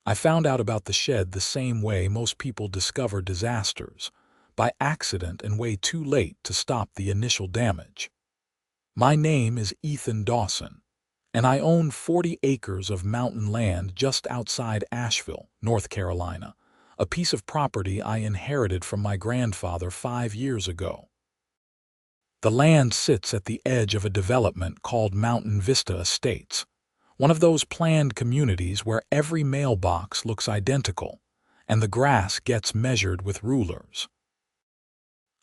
I found out about the shed the same way most people discover disasters, by accident and way too late to stop the initial damage. My name is Ethan Dawson, and I own 40 acres of mountain land just outside Asheville, North Carolina, a piece of property I inherited from my grandfather 5 years ago. The land sits at the edge of a development called Mountain Vista Estates, one of those planned communities where every mailbox looks identical and the grass gets measured with rulers.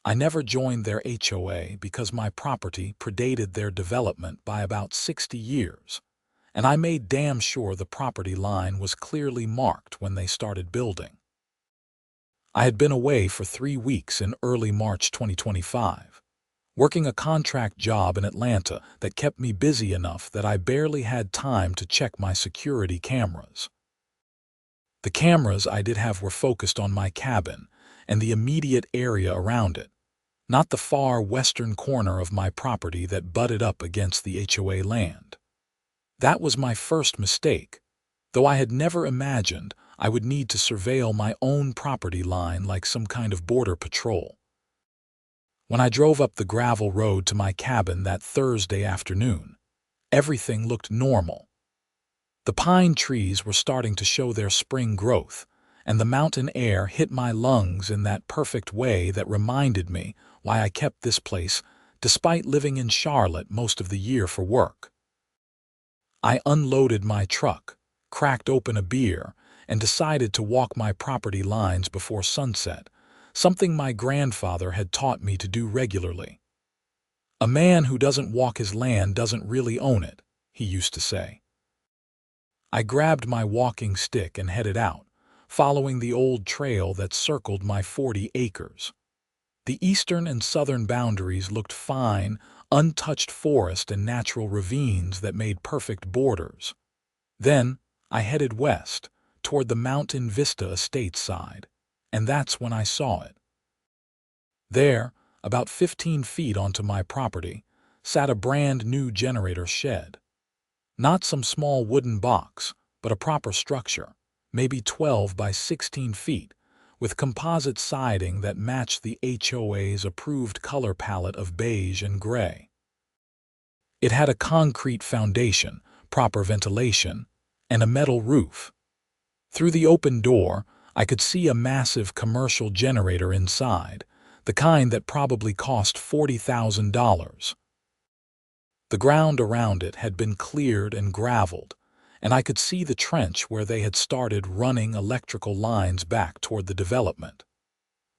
I never joined their HOA because my property predated their development by about 60 years, and I made damn sure the property line was clearly marked when they started building. I had been away for 3 weeks in early March 2025, working a contract job in Atlanta that kept me busy enough that I barely had time to check my security cameras. The cameras I did have were focused on my cabin and the immediate area around it, not the far western corner of my property that butted up against the HOA land. That was my first mistake, though I had never imagined I would need to surveil my own property line like some kind of border patrol. When I drove up the gravel road to my cabin that Thursday afternoon, everything looked normal. The pine trees were starting to show their spring growth, and the mountain air hit my lungs in that perfect way that reminded me why I kept this place despite living in Charlotte most of the year for work. I unloaded my truck, cracked open a beer, and decided to walk my property lines before sunset, something my grandfather had taught me to do regularly. "A man who doesn't walk his land doesn't really own it," he used to say. I grabbed my walking stick and headed out, following the old trail that circled my 40 acres. The eastern and southern boundaries looked fine, untouched forest and natural ravines that made perfect borders. Then I headed west, toward the Mountain Vista Estates side, and that's when I saw it. There, about 15 feet onto my property, sat a brand new generator shed. Not some small wooden box, but a proper structure, maybe 12 by 16 feet, with composite siding that matched the HOA's approved color palette of beige and gray. It had a concrete foundation, proper ventilation, and a metal roof. Through the open door, I could see a massive commercial generator inside, the kind that probably cost $40,000. The ground around it had been cleared and graveled, and I could see the trench where they had started running electrical lines back toward the development.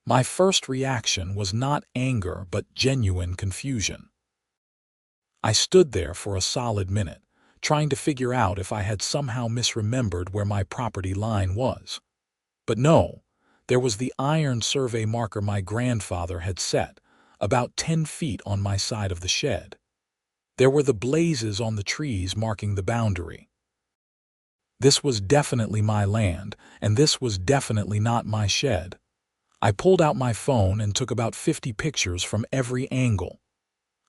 My first reaction was not anger but genuine confusion. I stood there for a solid minute, trying to figure out if I had somehow misremembered where my property line was. But no, there was the iron survey marker my grandfather had set, about 10 feet on my side of the shed. There were the blazes on the trees marking the boundary. This was definitely my land, and this was definitely not my shed. I pulled out my phone and took about 50 pictures from every angle.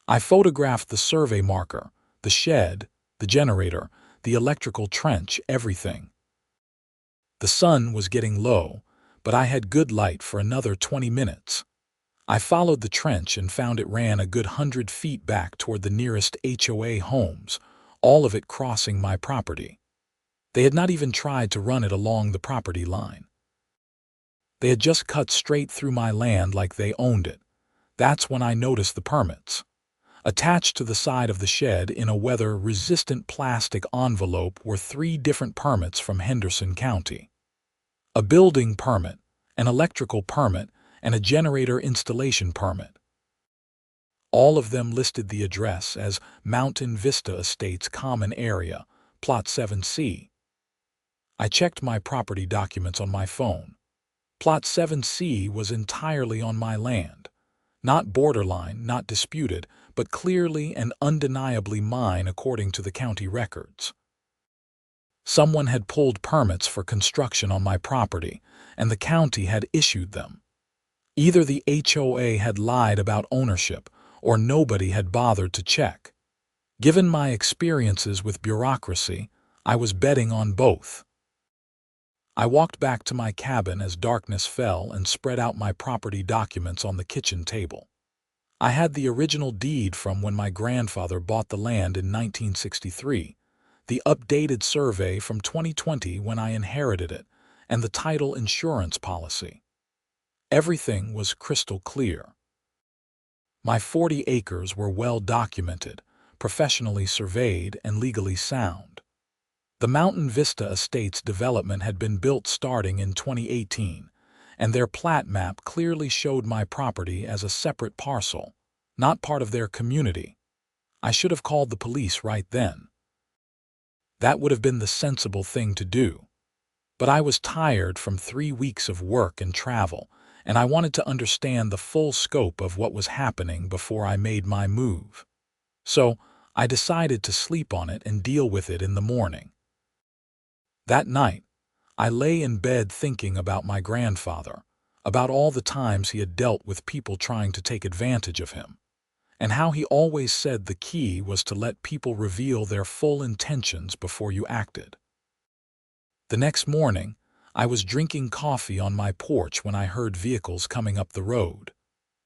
I photographed the survey marker, the shed, the generator, the electrical trench, everything. The sun was getting low, but I had good light for another 20 minutes. I followed the trench and found it ran a good 100 feet back toward the nearest HOA homes, all of it crossing my property. They had not even tried to run it along the property line. They had just cut straight through my land like they owned it. That's when I noticed the permits. Attached to the side of the shed in a weather-resistant plastic envelope were 3 different permits from Henderson County. A building permit, an electrical permit, and a generator installation permit. All of them listed the address as Mountain Vista Estates Common Area, Plot 7C. I checked my property documents on my phone. Plot 7C was entirely on my land. Not borderline, not disputed, but clearly and undeniably mine according to the county records. Someone had pulled permits for construction on my property, and the county had issued them. Either the HOA had lied about ownership, or nobody had bothered to check. Given my experiences with bureaucracy, I was betting on both. I walked back to my cabin as darkness fell and spread out my property documents on the kitchen table. I had the original deed from when my grandfather bought the land in 1963, the updated survey from 2020 when I inherited it, and the title insurance policy. Everything was crystal clear. My 40 acres were well documented, professionally surveyed, and legally sound. The Mountain Vista Estates development had been built starting in 2018, and their plat map clearly showed my property as a separate parcel, not part of their community. I should have called the police right then. That would have been the sensible thing to do. But I was tired from 3 weeks of work and travel, and I wanted to understand the full scope of what was happening before I made my move. So I decided to sleep on it and deal with it in the morning. That night, I lay in bed thinking about my grandfather, about all the times he had dealt with people trying to take advantage of him, and how he always said the key was to let people reveal their full intentions before you acted. The next morning, I was drinking coffee on my porch when I heard vehicles coming up the road.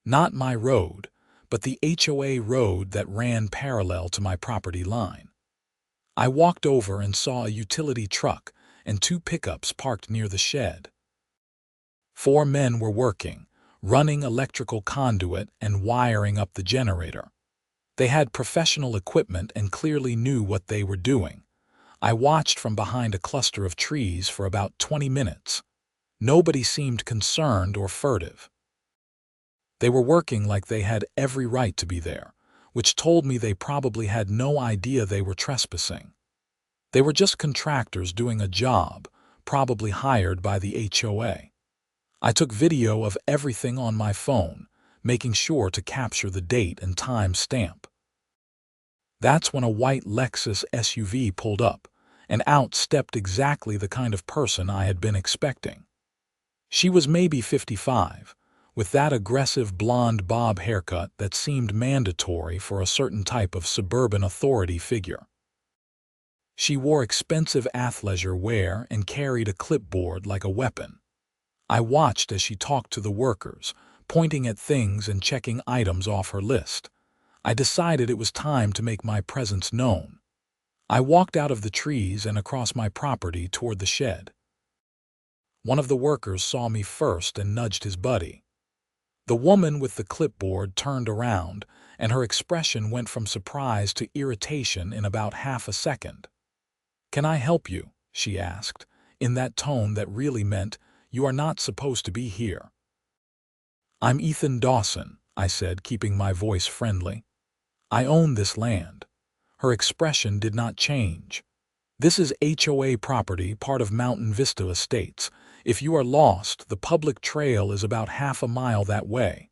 Not my road, but the HOA road that ran parallel to my property line. I walked over and saw a utility truck and 2 pickups parked near the shed. 4 men were working, running electrical conduit and wiring up the generator. They had professional equipment and clearly knew what they were doing. I watched from behind a cluster of trees for about 20 minutes. Nobody seemed concerned or furtive. They were working like they had every right to be there, which told me they probably had no idea they were trespassing. They were just contractors doing a job, probably hired by the HOA. I took video of everything on my phone, making sure to capture the date and time stamp. That's when a white Lexus SUV pulled up, and out stepped exactly the kind of person I had been expecting. She was maybe 55, with that aggressive blonde bob haircut that seemed mandatory for a certain type of suburban authority figure. She wore expensive athleisure wear and carried a clipboard like a weapon. I watched as she talked to the workers, pointing at things and checking items off her list. I decided it was time to make my presence known. I walked out of the trees and across my property toward the shed. One of the workers saw me first and nudged his buddy. The woman with the clipboard turned around, and her expression went from surprise to irritation in about half a second. "Can I help you?" she asked, in that tone that really meant, "You are not supposed to be here." "I'm Ethan Dawson," I said, keeping my voice friendly. "I own this land." Her expression did not change. "This is HOA property, part of Mountain Vista Estates. If you are lost, the public trail is about half a mile that way."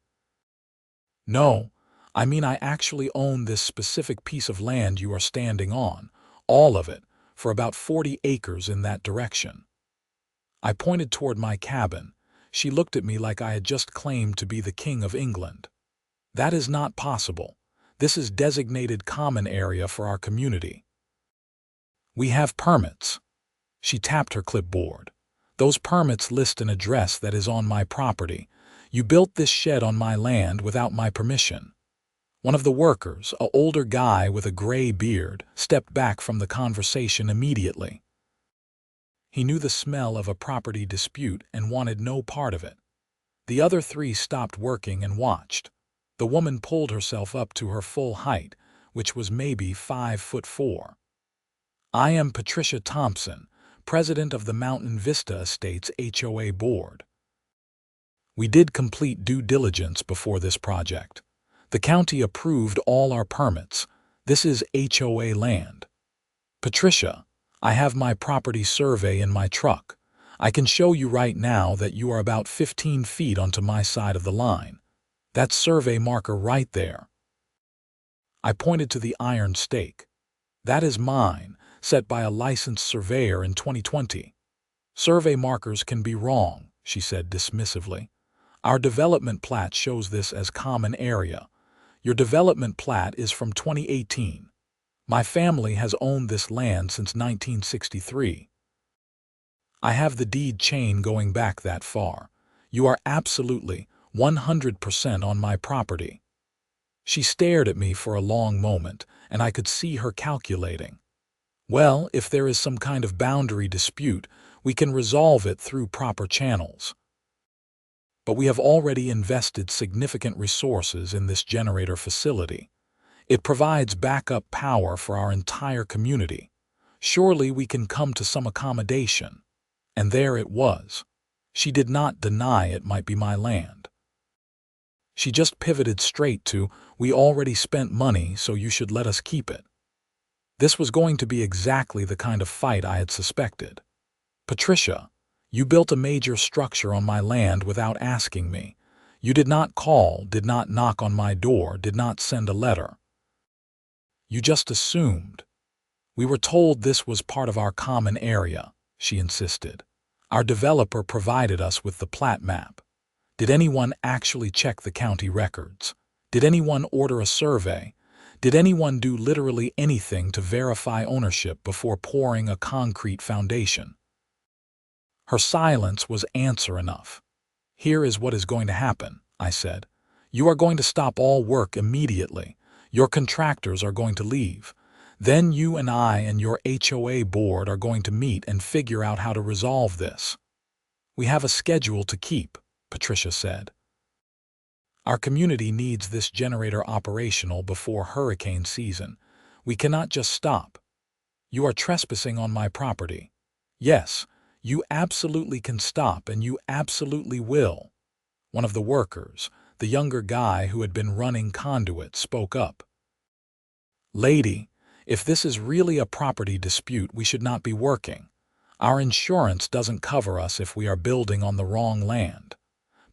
"No, I mean I actually own this specific piece of land you are standing on, all of it, for about 40 acres in that direction." I pointed toward my cabin. She looked at me like I had just claimed to be the King of England. "That is not possible. This is designated common area for our community. We have permits." She tapped her clipboard. "Those permits list an address that is on my property. You built this shed on my land without my permission." One of the workers, an older guy with a gray beard, stepped back from the conversation immediately. He knew the smell of a property dispute and wanted no part of it. The other 3 stopped working and watched. The woman pulled herself up to her full height, which was maybe 5'4". "I am Patricia Thompson, president of the Mountain Vista Estates HOA board. We did complete due diligence before this project. The county approved all our permits. This is HOA land. Patricia, I have my property survey in my truck. I can show you right now that you are about 15 feet onto my side of the line. That survey marker right there." I pointed to the iron stake. "That is mine, set by a licensed surveyor in 2020. "Survey markers can be wrong," she said dismissively. "Our development plat shows this as common area. Your development plat is from 2018. My family has owned this land since 1963. I have the deed chain going back that far. You are absolutely 100% on my property." She stared at me for a long moment, and I could see her calculating. "Well, if there is some kind of boundary dispute, we can resolve it through proper channels. But we have already invested significant resources in this generator facility. It provides backup power for our entire community. Surely we can come to some accommodation." And there it was. She did not deny it might be my land. She just pivoted straight to, "We already spent money, so you should let us keep it." This was going to be exactly the kind of fight I had suspected. "Patricia, you built a major structure on my land without asking me. You did not call, did not knock on my door, did not send a letter. You just assumed." "We were told this was part of our common area," she insisted. "Our developer provided us with the plat map. Did anyone actually check the county records? Did anyone order a survey? Did anyone do literally anything to verify ownership before pouring a concrete foundation?" Her silence was answer enough. "Here is what is going to happen," I said. "You are going to stop all work immediately. Your contractors are going to leave. Then you and I and your HOA board are going to meet and figure out how to resolve this." "We have a schedule to keep," Patricia said. "Our community needs this generator operational before hurricane season. We cannot just stop." "You are trespassing on my property." "Yes, you absolutely can stop, and you absolutely will." One of the workers, the younger guy who had been running conduit, spoke up. "Lady, if this is really a property dispute, we should not be working. Our insurance doesn't cover us if we are building on the wrong land."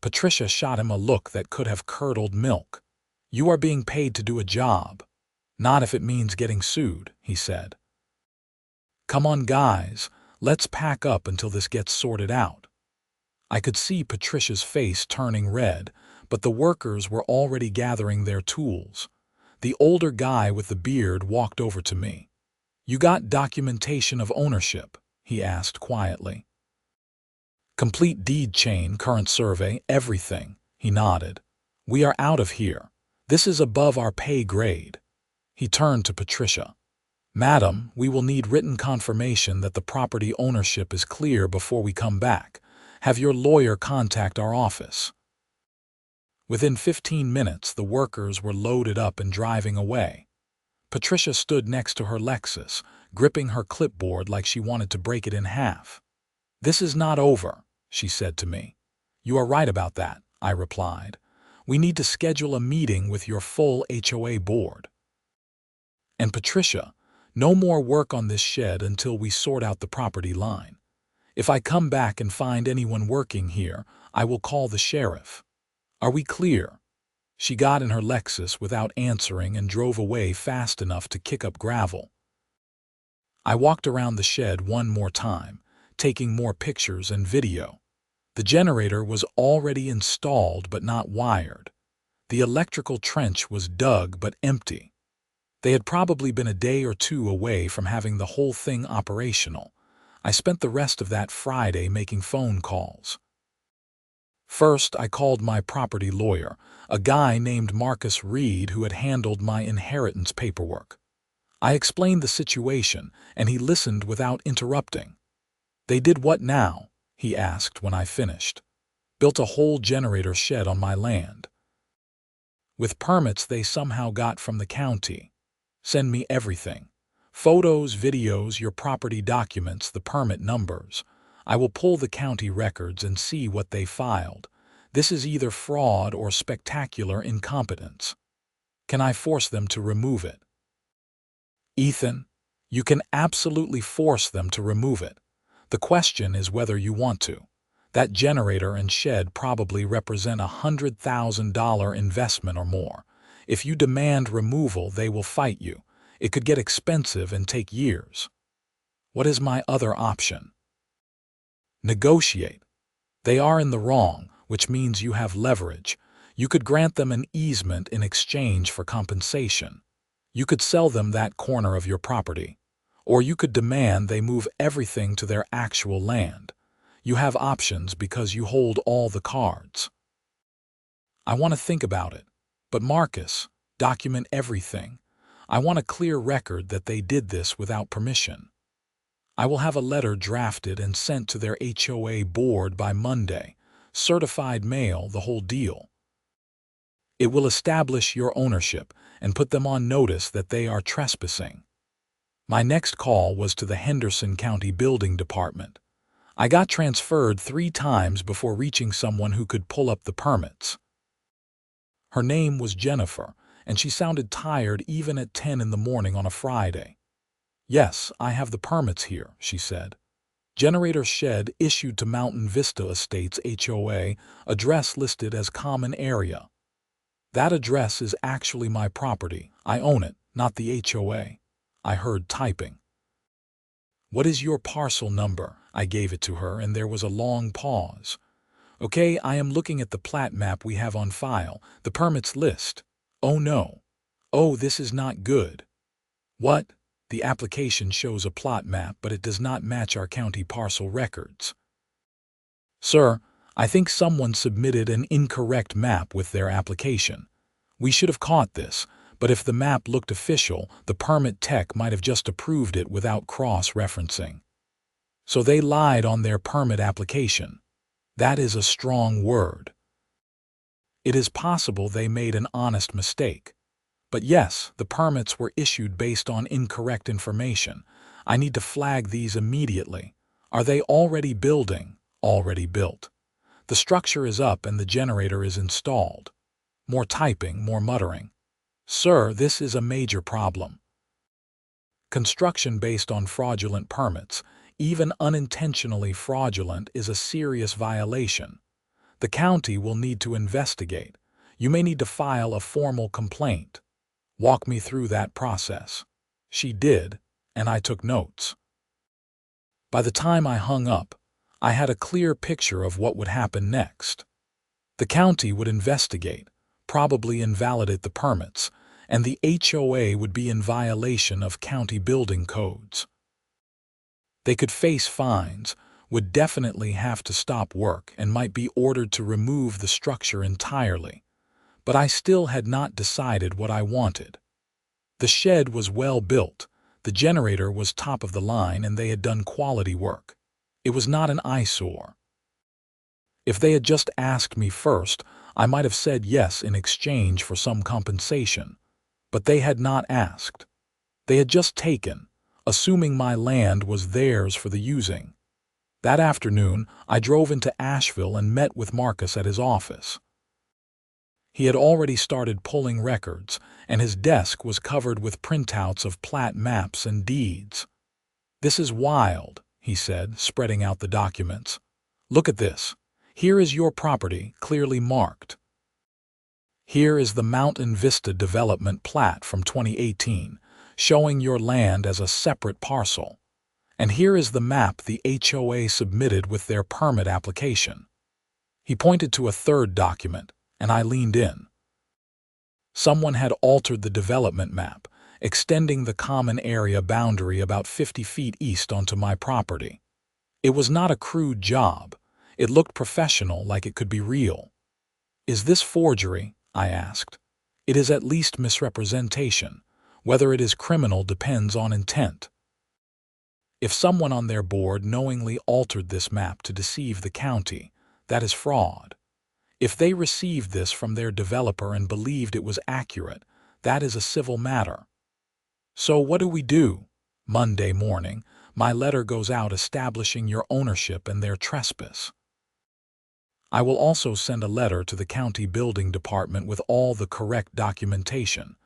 Patricia shot him a look that could have curdled milk. "You are being paid to do a job. Not if it means getting sued," he said. "Come on, guys, let's pack up until this gets sorted out." I could see Patricia's face turning red, but the workers were already gathering their tools. The older guy with the beard walked over to me. "You got documentation of ownership?" he asked quietly. "Complete deed chain, current survey, everything," he nodded. "We are out of here. This is above our pay grade." He turned to Patricia. "Madam, we will need written confirmation that the property ownership is clear before we come back. Have your lawyer contact our office." Within 15 minutes, the workers were loaded up and driving away. Patricia stood next to her Lexus, gripping her clipboard like she wanted to break it in half. "This is not over," she said to me. "You are right about that," I replied. "We need to schedule a meeting with your full HOA board. And Patricia, no more work on this shed until we sort out the property line. If I come back and find anyone working here, I will call the sheriff. Are we clear?" She got in her Lexus without answering and drove away fast enough to kick up gravel. I walked around the shed one more time, taking more pictures and video. The generator was already installed but not wired. The electrical trench was dug but empty. They had probably been a day or two away from having the whole thing operational. I spent the rest of that Friday making phone calls. First, I called my property lawyer, a guy named Marcus Reed who had handled my inheritance paperwork. I explained the situation, and he listened without interrupting. "They did what now?" he asked when I finished. "Built a whole generator shed on my land. With permits they somehow got from the county. Send me everything. Photos, videos, your property documents, the permit numbers. I will pull the county records and see what they filed. This is either fraud or spectacular incompetence. Can I force them to remove it?" "Ethan, you can absolutely force them to remove it. The question is whether you want to. That generator and shed probably represent $100,000 investment or more. If you demand removal, they will fight you. It could get expensive and take years. What is my other option?" "Negotiate. They are in the wrong, which means you have leverage. You could grant them an easement in exchange for compensation. You could sell them that corner of your property. Or you could demand they move everything to their actual land. You have options because you hold all the cards. I want to think about it. But Marcus, document everything. I want a clear record that they did this without permission. I will have a letter drafted and sent to their HOA board by Monday. Certified mail, the whole deal. It will establish your ownership and put them on notice that they are trespassing. My next call was to the Henderson County Building Department. I got transferred 3 times before reaching someone who could pull up the permits. Her name was Jennifer, and she sounded tired even at 10 in the morning on a Friday. "Yes, I have the permits here," she said. "Generator shed issued to Mountain Vista Estates HOA, address listed as common area." "That address is actually my property. I own it, not the HOA." I heard typing. "What is your parcel number?" I gave it to her, and there was a long pause. "Okay, I am looking at the plat map we have on file, the permits list." "Oh no. Oh, this is not good." "What?" "The application shows a plot map, but it does not match our county parcel records." "Sir, I think someone submitted an incorrect map with their application. We should have caught this, but if the map looked official, the permit tech might have just approved it without cross-referencing. So they lied on their permit application. That is a strong word. It is possible they made an honest mistake. But yes, the permits were issued based on incorrect information. I need to flag these immediately. Are they already building? Already built. The structure is up and the generator is installed. More typing, more muttering. "Sir, this is a major problem. Construction based on fraudulent permits, even unintentionally fraudulent, is a serious violation. The county will need to investigate. You may need to file a formal complaint. Walk me through that process." She did, and I took notes. By the time I hung up, I had a clear picture of what would happen next. The county would investigate, probably invalidate the permits, and the HOA would be in violation of county building codes. They could face fines, would definitely have to stop work, and might be ordered to remove the structure entirely. But I still had not decided what I wanted. The shed was well built, the generator was top of the line, and they had done quality work. It was not an eyesore. If they had just asked me first, I might have said yes in exchange for some compensation. But they had not asked. They had just taken, assuming my land was theirs for the using. That afternoon, I drove into Asheville and met with Marcus at his office. He had already started pulling records, and his desk was covered with printouts of plat maps and deeds. "This is wild," he said, spreading out the documents. "Look at this. Here is your property, clearly marked. Here is the Mountain Vista Development Plat from 2018, showing your land as a separate parcel. And here is the map the HOA submitted with their permit application." He pointed to a third document, and I leaned in. Someone had altered the development map, extending the common area boundary about 50 feet east onto my property. It was not a crude job. It looked professional, like it could be real. "Is this forgery?" I asked. "It is at least misrepresentation. Whether it is criminal depends on intent. If someone on their board knowingly altered this map to deceive the county, that is fraud. If they received this from their developer and believed it was accurate, that is a civil matter. So what do we do?" Monday morning, my letter goes out establishing your ownership and their trespass. I will also send a letter to the county building department with all the correct documentation.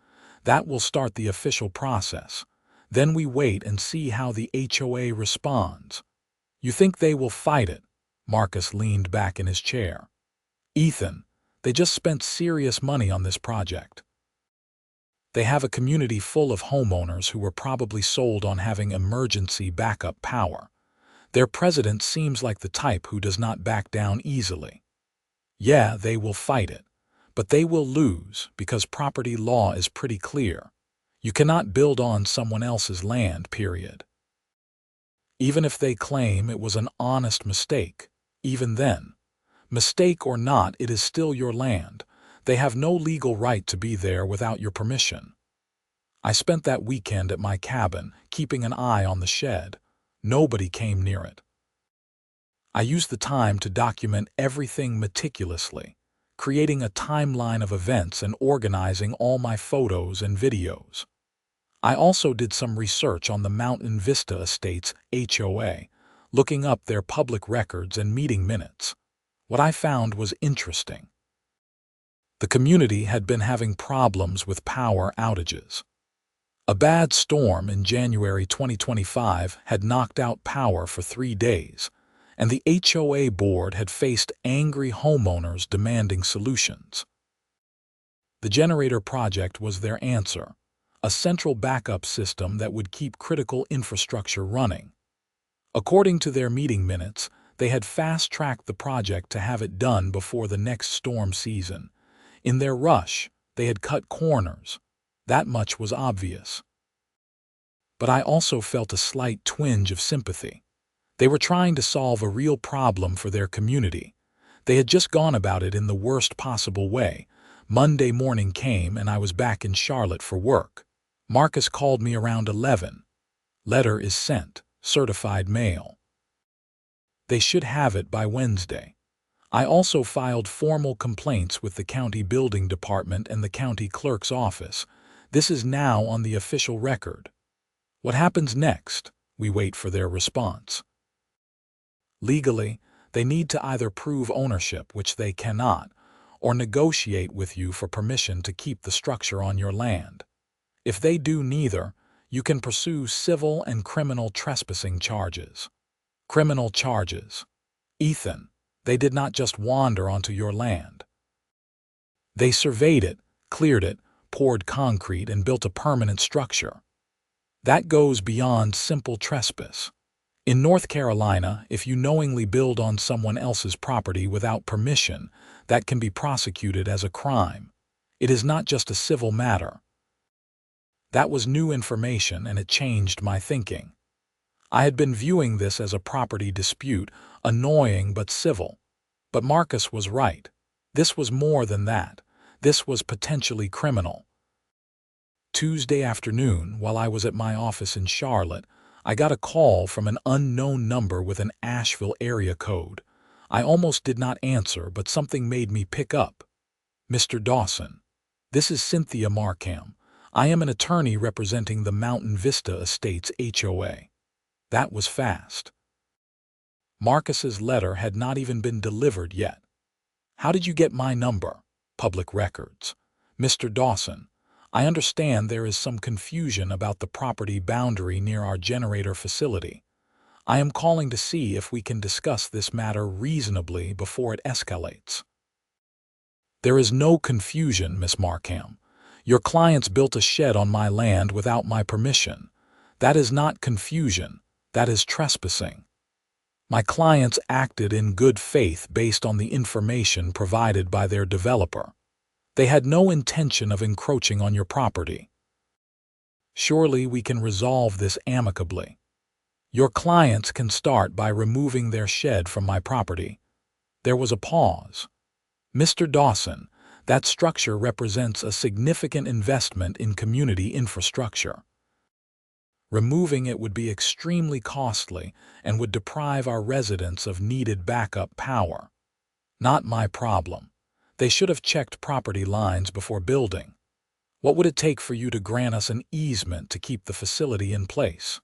That will start the official process. Then we wait and see how the HOA responds. "You think they will fight it?" Marcus leaned back in his chair. "Ethan, they just spent serious money on this project. They have a community full of homeowners who were probably sold on having emergency backup power. Their president seems like the type who does not back down easily. Yeah, they will fight it, but they will lose because property law is pretty clear. You cannot build on someone else's land, period. Even if they claim it was an honest mistake, even then, mistake or not, it is still your land. They have no legal right to be there without your permission. I spent that weekend at my cabin, keeping an eye on the shed. Nobody came near it. I used the time to document everything meticulously, creating a timeline of events and organizing all my photos and videos. I also did some research on the Mountain Vista Estates HOA, looking up their public records and meeting minutes. What I found was interesting. The community had been having problems with power outages. A bad storm in January 2025 had knocked out power for 3 days, and the HOA board had faced angry homeowners demanding solutions. The generator project was their answer, a central backup system that would keep critical infrastructure running. According to their meeting minutes, they had fast-tracked the project to have it done before the next storm season. In their rush, they had cut corners. That much was obvious. But I also felt a slight twinge of sympathy. They were trying to solve a real problem for their community. They had just gone about it in the worst possible way. Monday morning came and I was back in Charlotte for work. Marcus called me around 11. Letter is sent, certified mail. They should have it by Wednesday. I also filed formal complaints with the county building department and the county clerk's office. This is now on the official record. What happens next? We wait for their response. Legally, they need to either prove ownership, which they cannot, or negotiate with you for permission to keep the structure on your land. If they do neither, you can pursue civil and criminal trespassing charges. Criminal charges. Ethan, they did not just wander onto your land. They surveyed it, cleared it, poured concrete, and built a permanent structure. That goes beyond simple trespass. In North Carolina, if you knowingly build on someone else's property without permission, that can be prosecuted as a crime. It is not just a civil matter. That was new information and it changed my thinking. I had been viewing this as a property dispute, annoying but civil. But Marcus was right. This was more than that. This was potentially criminal. Tuesday afternoon, while I was at my office in Charlotte, I got a call from an unknown number with an Asheville area code. I almost did not answer, but something made me pick up. Mr. Dawson, this is Cynthia Markham. I am an attorney representing the Mountain Vista Estates HOA. That was fast. Marcus's letter had not even been delivered yet. How did you get my number? Public records. Mr. Dawson, I understand there is some confusion about the property boundary near our generator facility. I am calling to see if we can discuss this matter reasonably before it escalates. There is no confusion, Miss Markham. Your clients built a shed on my land without my permission. That is not confusion. That is trespassing. My clients acted in good faith based on the information provided by their developer. They had no intention of encroaching on your property. Surely we can resolve this amicably. Your clients can start by removing their shed from my property. There was a pause. Mr. Dawson, that structure represents a significant investment in community infrastructure. Removing it would be extremely costly and would deprive our residents of needed backup power. Not my problem. They should have checked property lines before building. What would it take for you to grant us an easement to keep the facility in place?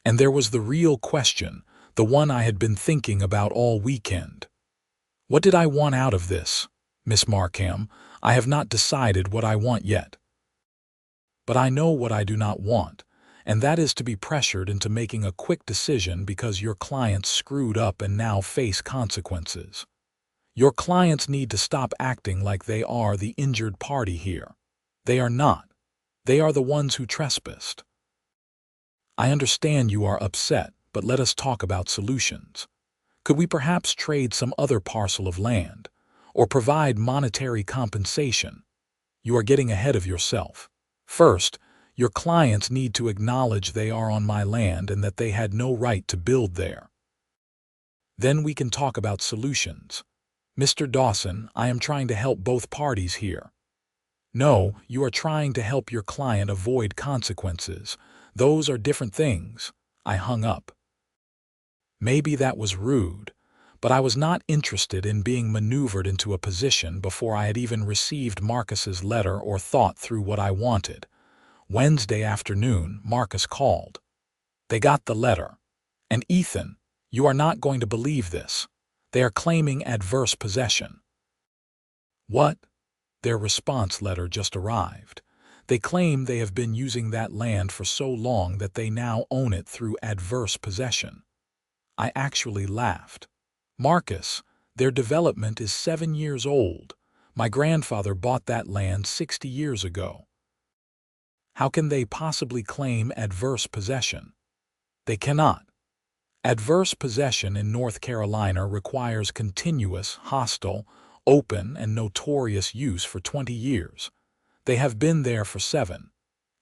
And there was the real question, the one I had been thinking about all weekend. What did I want out of this? Miss Markham, I have not decided what I want yet. But I know what I do not want, and that is to be pressured into making a quick decision because your clients screwed up and now face consequences. Your clients need to stop acting like they are the injured party here. They are not. They are the ones who trespassed. I understand you are upset, but let us talk about solutions. Could we perhaps trade some other parcel of land, or provide monetary compensation? You are getting ahead of yourself. First, your clients need to acknowledge they are on my land and that they had no right to build there. Then we can talk about solutions. Mr. Dawson, I am trying to help both parties here. No, you are trying to help your client avoid consequences. Those are different things. I hung up. Maybe that was rude, but I was not interested in being maneuvered into a position before I had even received Marcus's letter or thought through what I wanted. Wednesday afternoon, Marcus called. They got the letter. And Ethan, you are not going to believe this. They are claiming adverse possession. What? Their response letter just arrived. They claim they have been using that land for so long that they now own it through adverse possession. I actually laughed. Marcus, their development is 7 years old. My grandfather bought that land 60 years ago. How can they possibly claim adverse possession? They cannot. Adverse possession in North Carolina requires continuous, hostile, open, and notorious use for 20 years. They have been there for 7.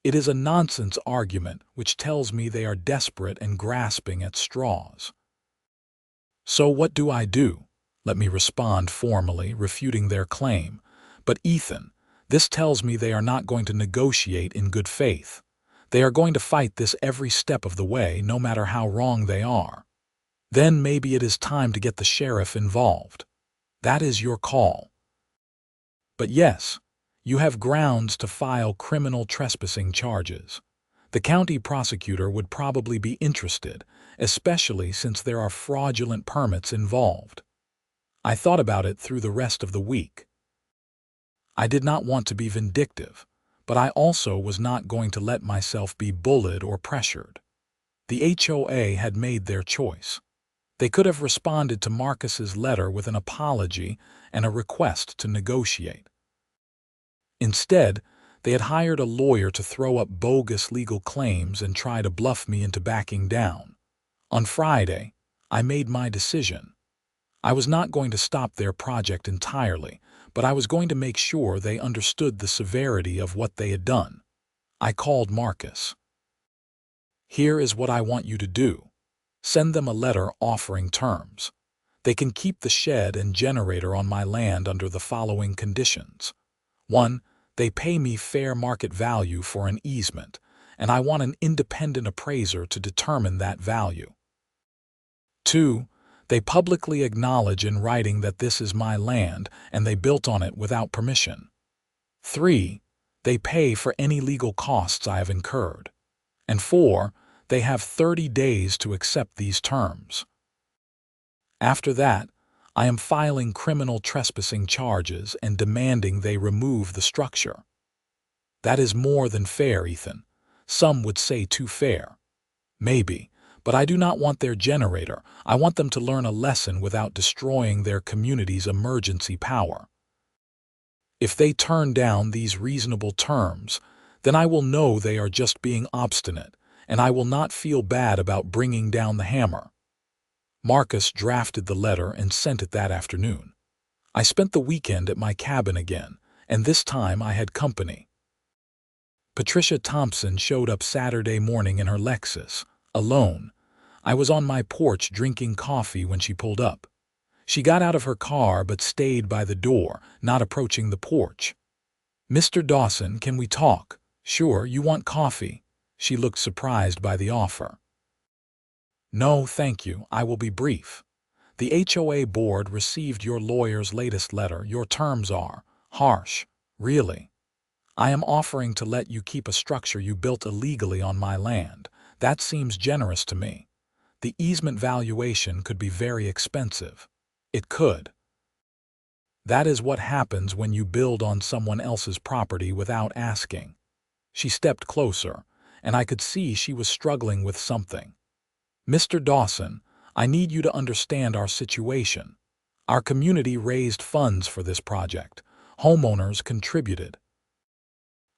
It is a nonsense argument which tells me they are desperate and grasping at straws. So what do I do? Let me respond formally, refuting their claim. But Ethan, this tells me they are not going to negotiate in good faith. They are going to fight this every step of the way, no matter how wrong they are. Then maybe it is time to get the sheriff involved. That is your call. But yes, you have grounds to file criminal trespassing charges. The county prosecutor would probably be interested, especially since there are fraudulent permits involved. I thought about it through the rest of the week. I did not want to be vindictive, but I also was not going to let myself be bullied or pressured. The HOA had made their choice. They could have responded to Marcus's letter with an apology and a request to negotiate. Instead, they had hired a lawyer to throw up bogus legal claims and try to bluff me into backing down. On Friday, I made my decision. I was not going to stop their project entirely, but I was going to make sure they understood the severity of what they had done. I called Marcus. Here is what I want you to do. Send them a letter offering terms. They can keep the shed and generator on my land under the following conditions. 1. They pay me fair market value for an easement, and I want an independent appraiser to determine that value. 2. They publicly acknowledge in writing that this is my land and they built on it without permission. 3. They pay for any legal costs I have incurred. And 4. They have 30 days to accept these terms. After that, I am filing criminal trespassing charges and demanding they remove the structure. That is more than fair, Ethan. Some would say too fair. Maybe, but I do not want their generator. I want them to learn a lesson without destroying their community's emergency power. If they turn down these reasonable terms, then I will know they are just being obstinate, and I will not feel bad about bringing down the hammer. Marcus drafted the letter and sent it that afternoon. I spent the weekend at my cabin again, and this time I had company. Patricia Thompson showed up Saturday morning in her Lexus, alone. I was on my porch drinking coffee when she pulled up. She got out of her car but stayed by the door, not approaching the porch. "Mr. Dawson, can we talk?" "Sure, you want coffee?" She looked surprised by the offer. "No, thank you, I will be brief. The HOA board received your lawyer's latest letter. Your terms are harsh, really. I am offering to let you keep a structure you built illegally on my land. That seems generous to me. The easement valuation could be very expensive. It could. That is what happens when you build on someone else's property without asking." She stepped closer, and I could see she was struggling with something. "Mr. Dawson, I need you to understand our situation. Our community raised funds for this project. Homeowners contributed.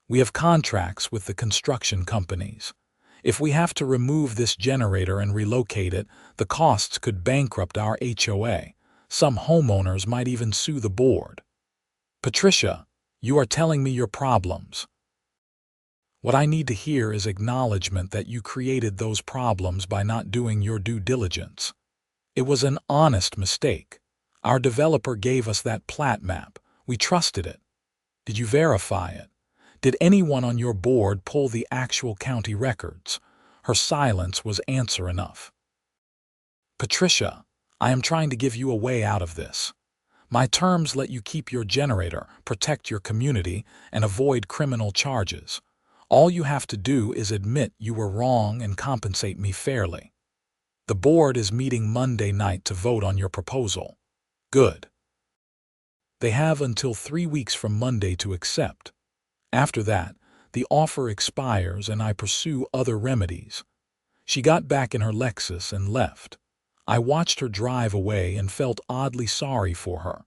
We have contracts with the construction companies. If we have to remove this generator and relocate it, the costs could bankrupt our HOA. Some homeowners might even sue the board. Patricia, you are telling me your problems." What I need to hear is acknowledgement that you created those problems by not doing your due diligence. It was an honest mistake. Our developer gave us that plat map. We trusted it. Did you verify it? Did anyone on your board pull the actual county records? Her silence was answer enough. Patricia, I am trying to give you a way out of this. My terms let you keep your generator, protect your community, and avoid criminal charges. All you have to do is admit you were wrong and compensate me fairly. The board is meeting Monday night to vote on your proposal. Good. They have until 3 weeks from Monday to accept. After that, the offer expires and I pursue other remedies. She got back in her Lexus and left. I watched her drive away and felt oddly sorry for her.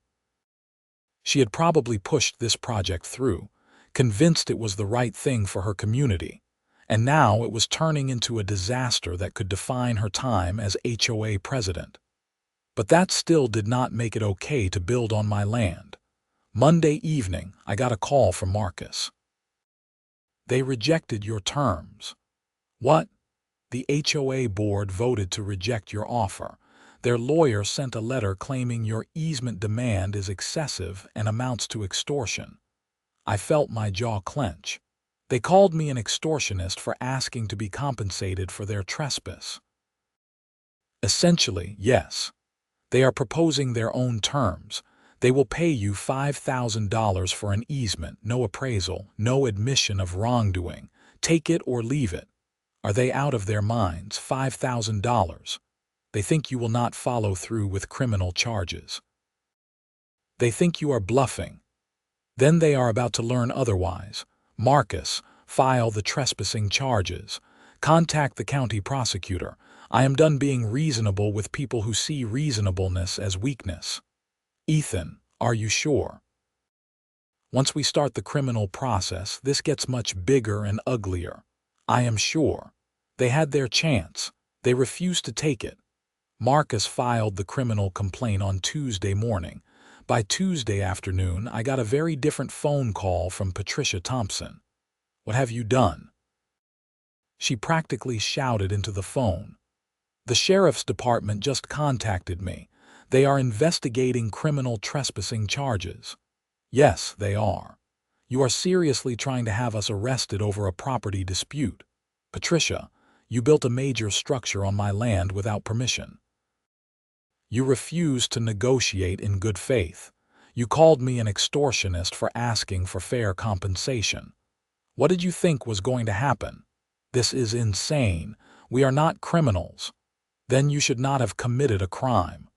She had probably pushed this project through, convinced it was the right thing for her community, and now it was turning into a disaster that could define her time as HOA president. But that still did not make it okay to build on my land. Monday evening, I got a call from Marcus. They rejected your terms. What? The HOA board voted to reject your offer. Their lawyer sent a letter claiming your easement demand is excessive and amounts to extortion. I felt my jaw clench. They called me an extortionist for asking to be compensated for their trespass. Essentially, yes. They are proposing their own terms. They will pay you $5,000 for an easement, no appraisal, no admission of wrongdoing. Take it or leave it. Are they out of their minds? $5,000. They think you will not follow through with criminal charges. They think you are bluffing. Then they are about to learn otherwise. Marcus, file the trespassing charges. Contact the county prosecutor. I am done being reasonable with people who see reasonableness as weakness. Ethan, are you sure? Once we start the criminal process, this gets much bigger and uglier. I am sure. They had their chance. They refused to take it. Marcus filed the criminal complaint on Tuesday morning. By Tuesday afternoon, I got a very different phone call from Patricia Thompson. What have you done? She practically shouted into the phone. The sheriff's department just contacted me. They are investigating criminal trespassing charges. Yes, they are. You are seriously trying to have us arrested over a property dispute. Patricia, you built a major structure on my land without permission. You refused to negotiate in good faith. You called me an extortionist for asking for fair compensation. What did you think was going to happen? This is insane. We are not criminals. Then you should not have committed a crime.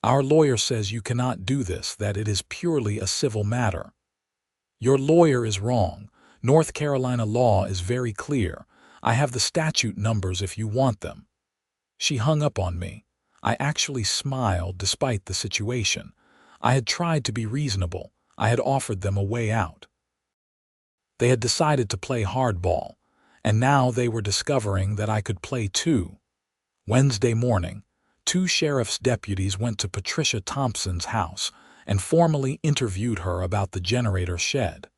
Our lawyer says you cannot do this, that it is purely a civil matter. Your lawyer is wrong. North Carolina law is very clear. I have the statute numbers if you want them. She hung up on me. I actually smiled despite the situation. I had tried to be reasonable. I had offered them a way out. They had decided to play hardball, and now they were discovering that I could play too. Wednesday morning, 2 sheriff's deputies went to Patricia Thompson's house and formally interviewed her about the generator shed.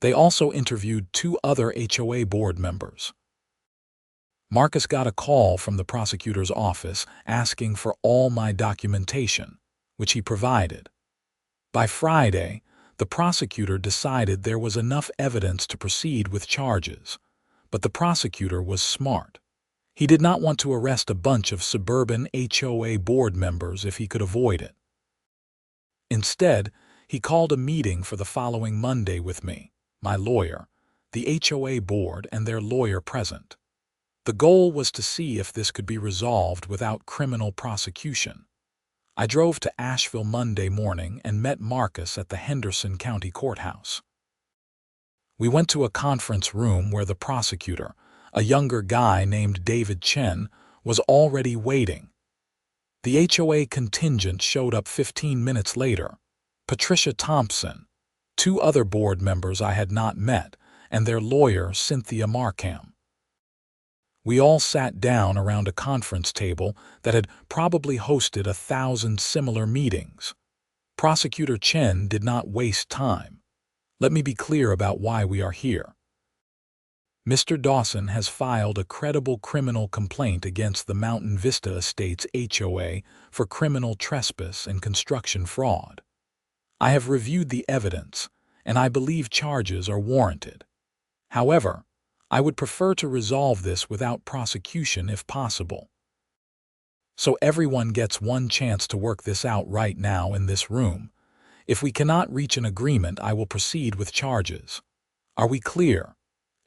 They also interviewed 2 other HOA board members. Marcus got a call from the prosecutor's office asking for all my documentation, which he provided. By Friday, the prosecutor decided there was enough evidence to proceed with charges, but the prosecutor was smart. He did not want to arrest a bunch of suburban HOA board members if he could avoid it. Instead, he called a meeting for the following Monday with me, my lawyer, the HOA board, and their lawyer present. The goal was to see if this could be resolved without criminal prosecution. I drove to Asheville Monday morning and met Marcus at the Henderson County Courthouse. We went to a conference room where the prosecutor, a younger guy named David Chen, was already waiting. The HOA contingent showed up 15 minutes later. Patricia Thompson, 2 other board members I had not met, and their lawyer, Cynthia Markham. We all sat down around a conference table that had probably hosted 1,000 similar meetings. Prosecutor Chen did not waste time. Let me be clear about why we are here. Mr. Dawson has filed a credible criminal complaint against the Mountain Vista Estates HOA for criminal trespass and construction fraud. I have reviewed the evidence, and I believe charges are warranted. However, I would prefer to resolve this without prosecution if possible. So everyone gets one chance to work this out right now in this room. If we cannot reach an agreement, I will proceed with charges. Are we clear?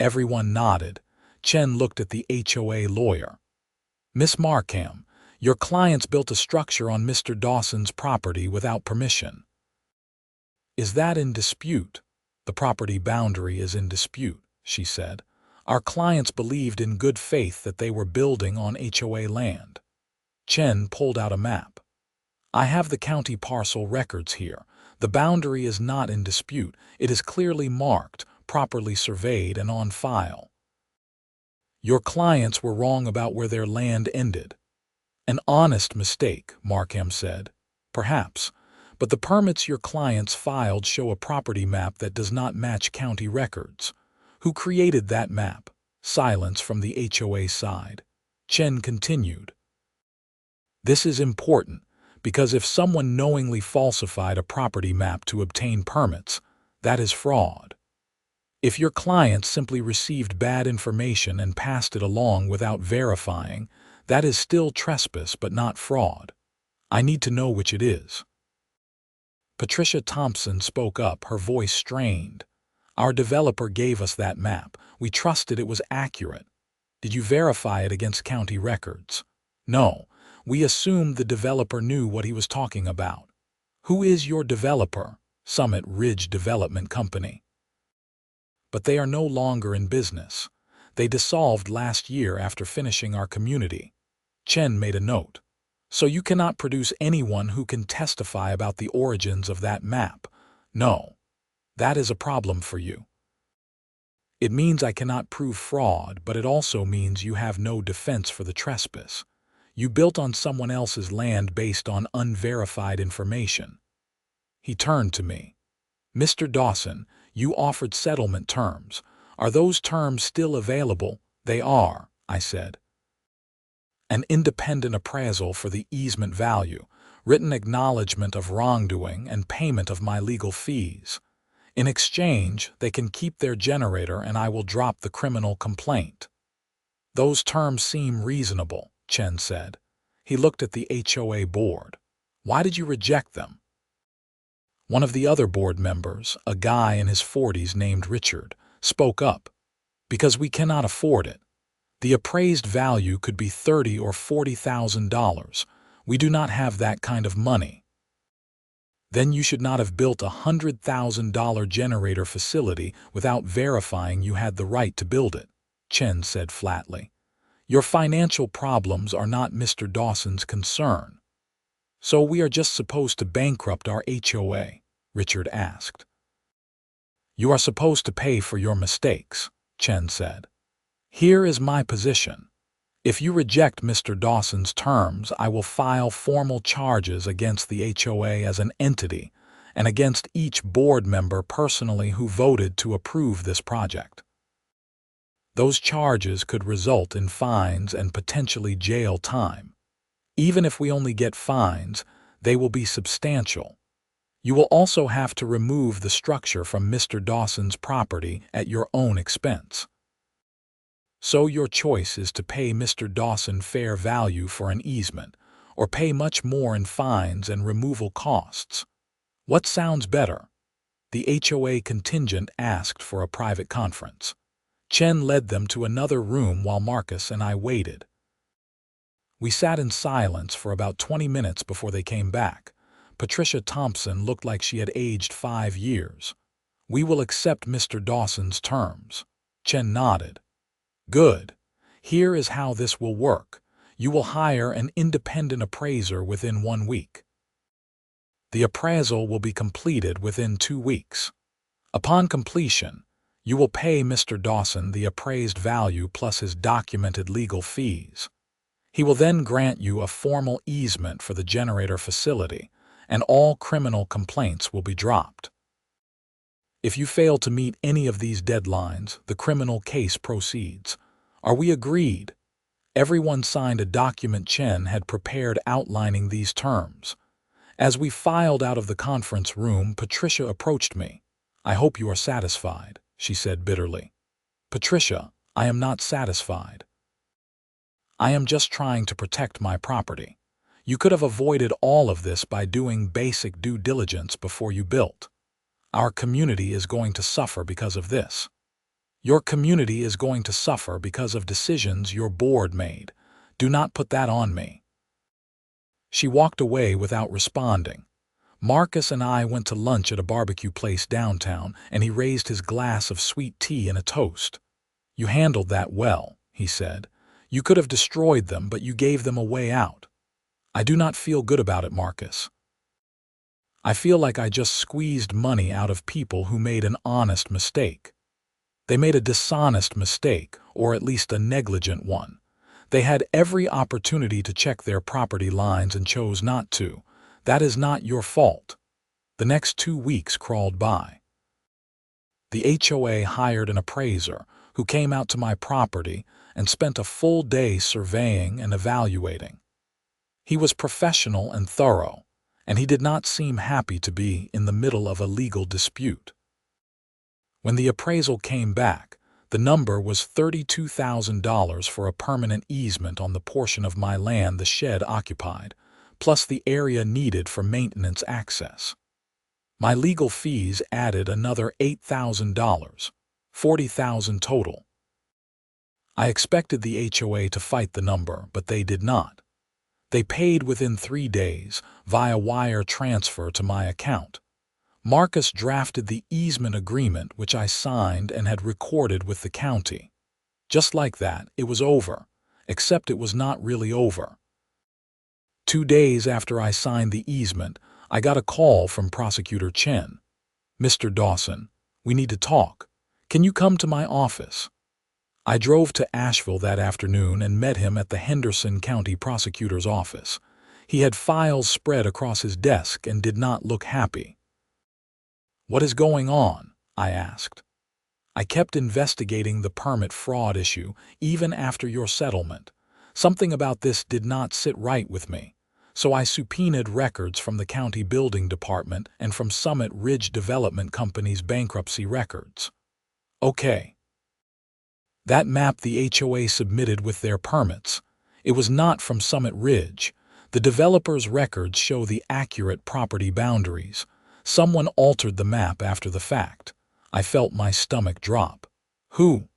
Everyone nodded. Chen looked at the HOA lawyer. Miss Markham, your clients built a structure on Mr. Dawson's property without permission. Is that in dispute? The property boundary is in dispute, she said. Our clients believed in good faith that they were building on HOA land. Chen pulled out a map. I have the county parcel records here. The boundary is not in dispute. It is clearly marked, properly surveyed, and on file. Your clients were wrong about where their land ended. An honest mistake, Markham said. Perhaps, but the permits your clients filed show a property map that does not match county records. Who created that map? Silence from the HOA side. Chen continued. This is important, because if someone knowingly falsified a property map to obtain permits, that is fraud. If your client simply received bad information and passed it along without verifying, that is still trespass but not fraud. I need to know which it is. Patricia Thompson spoke up, her voice strained. Our developer gave us that map. We trusted it was accurate. Did you verify it against county records? No. We assumed the developer knew what he was talking about. Who is your developer? Summit Ridge Development Company. But they are no longer in business. They dissolved last year after finishing our community. Chen made a note. So you cannot produce anyone who can testify about the origins of that map. No. That is a problem for you. It means I cannot prove fraud, but it also means you have no defense for the trespass. You built on someone else's land based on unverified information. He turned to me. Mr. Dawson, you offered settlement terms. Are those terms still available? They are, I said. An independent appraisal for the easement value, written acknowledgement of wrongdoing, and payment of my legal fees. In exchange, they can keep their generator and I will drop the criminal complaint. Those terms seem reasonable, Chen said. He looked at the HOA board. Why did you reject them? One of the other board members, a guy in his 40s named Richard, spoke up. Because we cannot afford it. The appraised value could be $30,000 or $40,000. We do not have that kind of money. Then you should not have built a $100,000 generator facility without verifying you had the right to build it, Chen said flatly. Your financial problems are not Mr. Dawson's concern. So we are just supposed to bankrupt our HOA? Richard asked. You are supposed to pay for your mistakes, Chen said. Here is my position. If you reject Mr. Dawson's terms, I will file formal charges against the HOA as an entity and against each board member personally who voted to approve this project. Those charges could result in fines and potentially jail time. Even if we only get fines, they will be substantial. You will also have to remove the structure from Mr. Dawson's property at your own expense. So your choice is to pay Mr. Dawson fair value for an easement, or pay much more in fines and removal costs. What sounds better? The HOA contingent asked for a private conference. Chen led them to another room while Marcus and I waited. We sat in silence for about 20 minutes before they came back. Patricia Thompson looked like she had aged 5 years. We will accept Mr. Dawson's terms. Chen nodded. Good. Here is how this will work. You will hire an independent appraiser within 1 week. The appraisal will be completed within 2 weeks. Upon completion, you will pay Mr. Dawson the appraised value plus his documented legal fees. He will then grant you a formal easement for the generator facility, and all criminal complaints will be dropped. If you fail to meet any of these deadlines, the criminal case proceeds. Are we agreed? Everyone signed a document Chen had prepared outlining these terms. As we filed out of the conference room, Patricia approached me. "I hope you are satisfied," she said bitterly. "Patricia, I am not satisfied. I am just trying to protect my property. You could have avoided all of this by doing basic due diligence before you built. Our community is going to suffer because of this. Your community is going to suffer because of decisions your board made. Do not put that on me." She walked away without responding. Marcus and I went to lunch at a barbecue place downtown, and he raised his glass of sweet tea and a toast. "You handled that well," he said. "You could have destroyed them, but you gave them a way out." "I do not feel good about it, Marcus. I feel like I just squeezed money out of people who made an honest mistake. They made a dishonest mistake, or at least a negligent one. They had every opportunity to check their property lines and chose not to. That is not your fault." The next 2 weeks crawled by. The HOA hired an appraiser who came out to my property and spent a full day surveying and evaluating. He was professional and thorough, and he did not seem happy to be in the middle of a legal dispute. When the appraisal came back, the number was $32,000 for a permanent easement on the portion of my land the shed occupied, plus the area needed for maintenance access. My legal fees added another $8,000, $40,000 total. I expected the HOA to fight the number, but they did not. They paid within 3 days via wire transfer to my account. Marcus drafted the easement agreement, which I signed and had recorded with the county. Just like that, it was over, except it was not really over. 2 days after I signed the easement, I got a call from Prosecutor Chen. "Mr. Dawson, we need to talk. Can you come to my office?" I drove to Asheville that afternoon and met him at the Henderson County Prosecutor's office. He had files spread across his desk and did not look happy. "What is going on?" I asked. "I kept investigating the permit fraud issue even after your settlement. Something about this did not sit right with me, so I subpoenaed records from the county building department and from Summit Ridge Development Company's bankruptcy records." "Okay." "That map the HOA submitted with their permits. It was not from Summit Ridge. The developer's records show the accurate property boundaries. Someone altered the map after the fact." I felt my stomach drop. "Who?"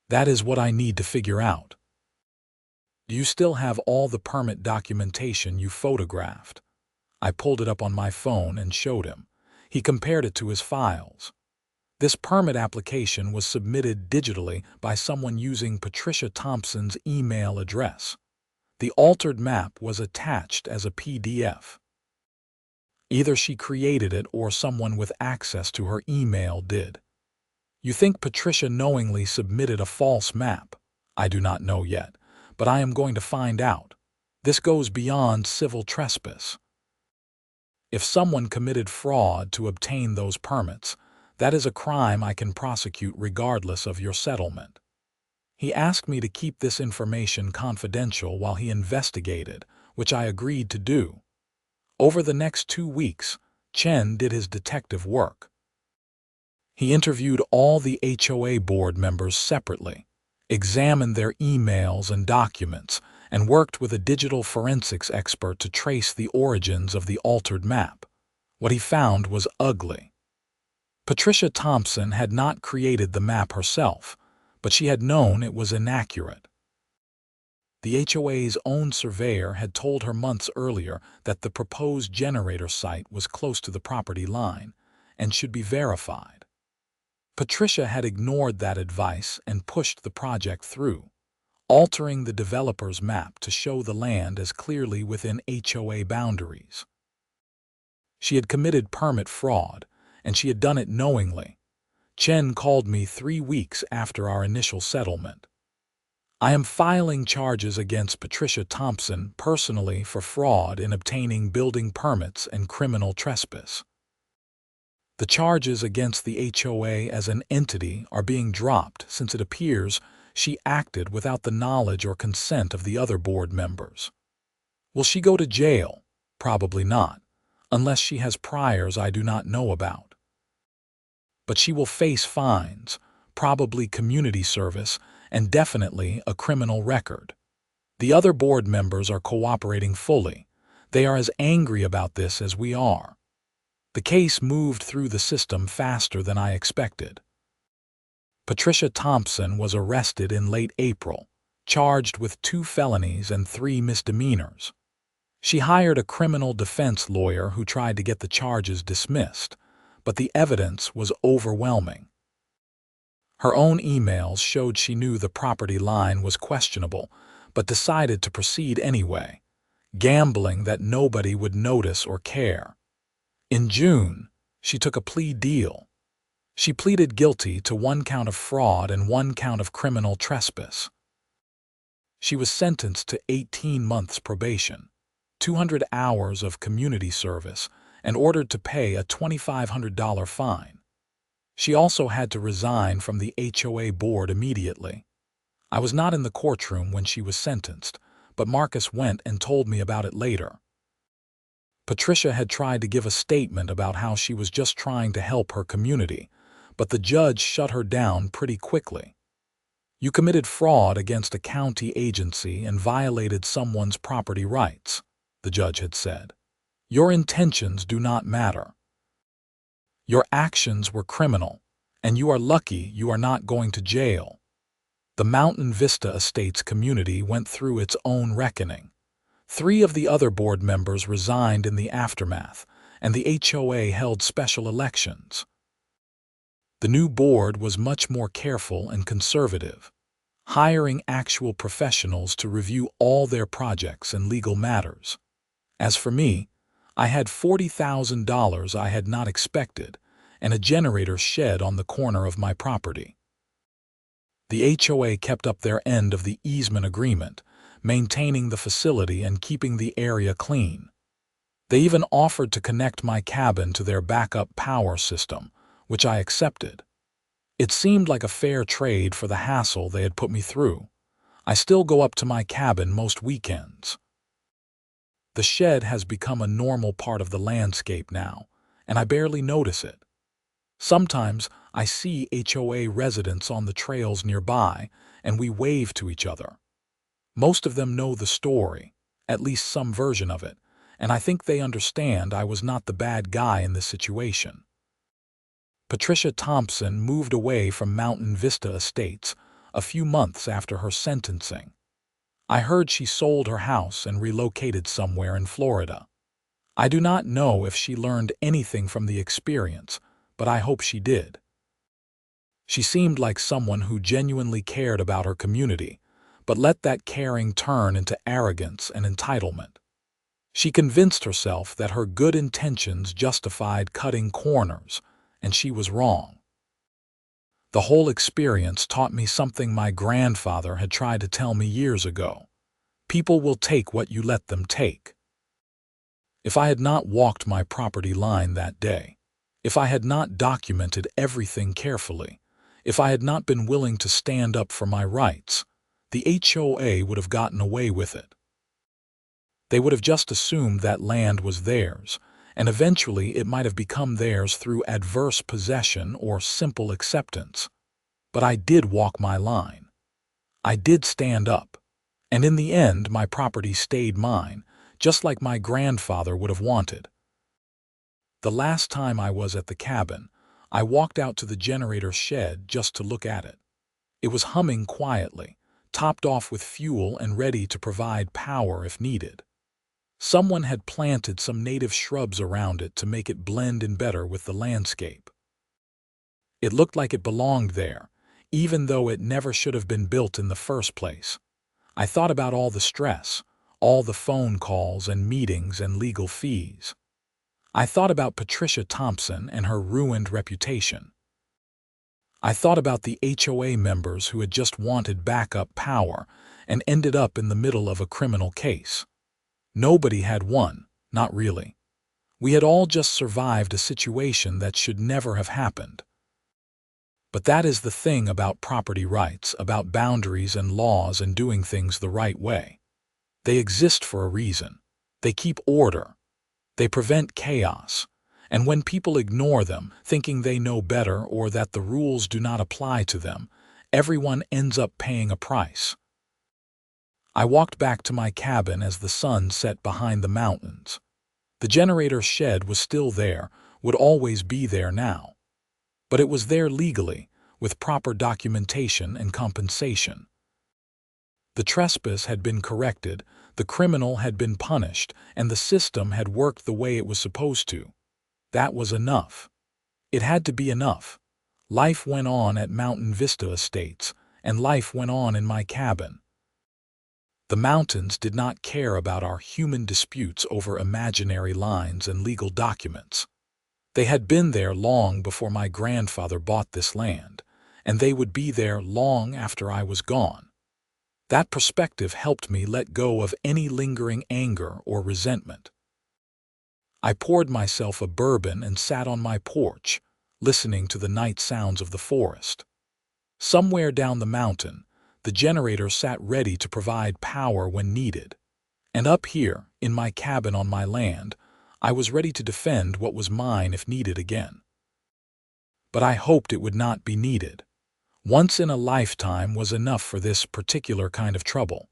"That is what I need to figure out." "Do you still have all the permit documentation you photographed?" I pulled it up on my phone and showed him. He compared it to his files. This permit application was submitted digitally by someone using Patricia Thompson's email address. The altered map was attached as a PDF. Either she created it or someone with access to her email did. "You think Patricia knowingly submitted a false map?" "I do not know yet, but I am going to find out. This goes beyond civil trespass. If someone committed fraud to obtain those permits, that is a crime I can prosecute regardless of your settlement." He asked me to keep this information confidential while he investigated, which I agreed to do. Over the next 2 weeks, Chen did his detective work. He interviewed all the HOA board members separately, examined their emails and documents, and worked with a digital forensics expert to trace the origins of the altered map. What he found was ugly. Patricia Thompson had not created the map herself, but she had known it was inaccurate. The HOA's own surveyor had told her months earlier that the proposed generator site was close to the property line and should be verified. Patricia had ignored that advice and pushed the project through, altering the developer's map to show the land as clearly within HOA boundaries. She had committed permit fraud, and she had done it knowingly. Chen called me 3 weeks after our initial settlement. "I am filing charges against Patricia Thompson personally for fraud in obtaining building permits and criminal trespass." The charges against the HOA as an entity are being dropped since it appears she acted without the knowledge or consent of the other board members. Will she go to jail? Probably not, unless she has priors I do not know about. But she will face fines, probably community service, and definitely a criminal record. The other board members are cooperating fully. They are as angry about this as we are. The case moved through the system faster than I expected. Patricia Thompson was arrested in late April, charged with 2 felonies and 3 misdemeanors. She hired a criminal defense lawyer who tried to get the charges dismissed, but the evidence was overwhelming. Her own emails showed she knew the property line was questionable, but decided to proceed anyway, gambling that nobody would notice or care. In June, she took a plea deal. She pleaded guilty to 1 count of fraud and 1 count of criminal trespass. She was sentenced to 18 months probation, 200 hours of community service, and ordered to pay a $2,500 fine. She also had to resign from the HOA board immediately. I was not in the courtroom when she was sentenced, but Marcus went and told me about it later. Patricia had tried to give a statement about how she was just trying to help her community, but the judge shut her down pretty quickly. You committed fraud against a county agency and violated someone's property rights, the judge had said. Your intentions do not matter. Your actions were criminal, and you are lucky you are not going to jail. The Mountain Vista Estates community went through its own reckoning. 3 of the other board members resigned in the aftermath, and the HOA held special elections. The new board was much more careful and conservative, hiring actual professionals to review all their projects and legal matters. As for me, I had $40,000 I had not expected, and a generator shed on the corner of my property. The HOA kept up their end of the easement agreement, maintaining the facility and keeping the area clean. They even offered to connect my cabin to their backup power system, which I accepted. It seemed like a fair trade for the hassle they had put me through. I still go up to my cabin most weekends. The shed has become a normal part of the landscape now, and I barely notice it. Sometimes I see HOA residents on the trails nearby, and we wave to each other. Most of them know the story, at least some version of it, and I think they understand I was not the bad guy in this situation. Patricia Thompson moved away from Mountain Vista Estates a few months after her sentencing. I heard she sold her house and relocated somewhere in Florida. I do not know if she learned anything from the experience, but I hope she did. She seemed like someone who genuinely cared about her community, but let that caring turn into arrogance and entitlement. She convinced herself that her good intentions justified cutting corners, and she was wrong. The whole experience taught me something my grandfather had tried to tell me years ago. People will take what you let them take. If I had not walked my property line that day, if I had not documented everything carefully, if I had not been willing to stand up for my rights, the HOA would have gotten away with it. They would have just assumed that land was theirs, and eventually it might have become theirs through adverse possession or simple acceptance. But I did walk my line. I did stand up, and in the end my property stayed mine, just like my grandfather would have wanted. The last time I was at the cabin, I walked out to the generator shed just to look at it. It was humming quietly, topped off with fuel and ready to provide power if needed. Someone had planted some native shrubs around it to make it blend in better with the landscape. It looked like it belonged there, even though it never should have been built in the first place. I thought about all the stress, all the phone calls and meetings and legal fees. I thought about Patricia Thompson and her ruined reputation. I thought about the HOA members who had just wanted backup power and ended up in the middle of a criminal case. Nobody had won, not really. We had all just survived a situation that should never have happened. But that is the thing about property rights, about boundaries and laws and doing things the right way. They exist for a reason. They keep order. They prevent chaos. And when people ignore them, thinking they know better or that the rules do not apply to them, everyone ends up paying a price. I walked back to my cabin as the sun set behind the mountains. The generator shed was still there, would always be there now. But it was there legally, with proper documentation and compensation. The trespass had been corrected, the criminal had been punished, and the system had worked the way it was supposed to. That was enough. It had to be enough. Life went on at Mountain Vista Estates, and life went on in my cabin. The mountains did not care about our human disputes over imaginary lines and legal documents. They had been there long before my grandfather bought this land, and they would be there long after I was gone. That perspective helped me let go of any lingering anger or resentment. I poured myself a bourbon and sat on my porch, listening to the night sounds of the forest. Somewhere down the mountain, the generator sat ready to provide power when needed. And up here, in my cabin on my land, I was ready to defend what was mine if needed again. But I hoped it would not be needed. Once in a lifetime was enough for this particular kind of trouble.